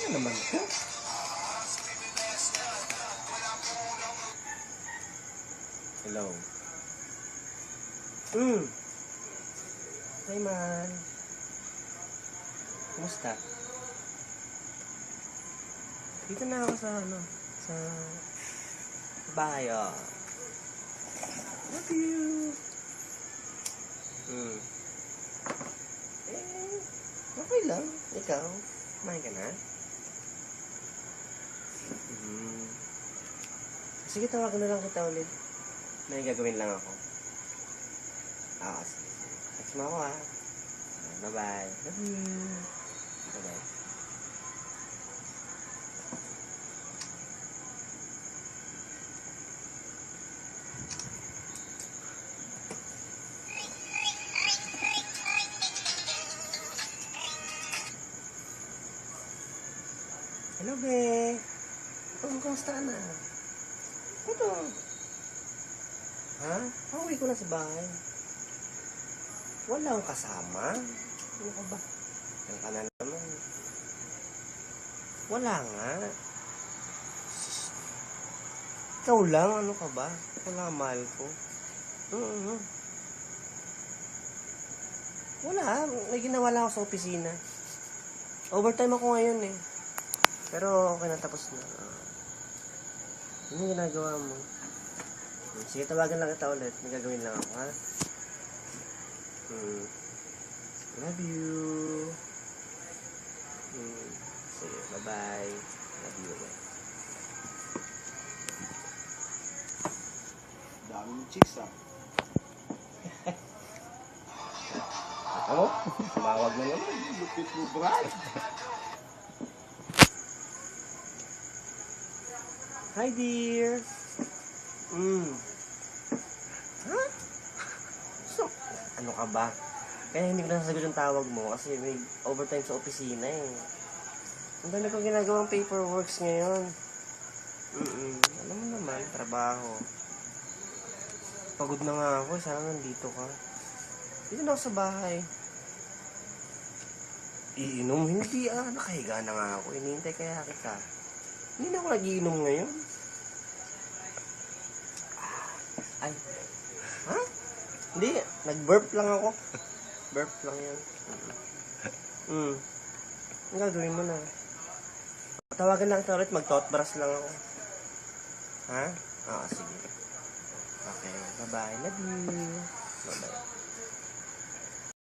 Ano naman ito? Hello. Hi, man. Kumusta? Dito na ako sa sa bahay, oh. Love you. Okay lang. Ikaw, kumain ka na? Sige, tawagan na lang kita ulit. May gagawin lang ako. Sige. Text mo ako, ha. Bye-bye. Love you. Bye-bye. Hello, be. Kamusta ka na? Ito. Ha? Pauwi ko na sa bahay. Wala akong kasama. Ano ka ba? Yan ka na naman. Wala nga. Ikaw lang, ano ka ba? Wala, mahal ko. Wala, may ginawa lang ako sa opisina. Overtime ako ngayon eh. Pero okay na, tapos na. Ano yung ginagawa mo? Sige, tawagan lang kita ulit. May gagawin lang ako, ha? Love you. Sige, bye-bye. Love you again. Daming chicks, ah. Ako? Tumawag na naman. Lupit mo, Brad. Hi, dear. Ha? So, ano ka ba? Kaya hindi ko nasasagot yung tawag mo kasi may overtime sa opisina eh. Ang dami kong ginagawang paperworks ngayon. Alam mo naman, trabaho. Pagod na nga ako, sana nandito ka. Dito na ako sa bahay. Iinom? Hindi nakahiga na nga ako. Inihintay kaya kita. Hindi na ako nag-iinom ngayon. Ay. Ha? Hindi. Nag-burp lang ako. Burp lang yan. Ang gagawin mo na. Tawagan lang kita ulit. Mag-toothbrush lang ako. Ha? Sige. Okay. Bye-bye. Love you. Bye-bye.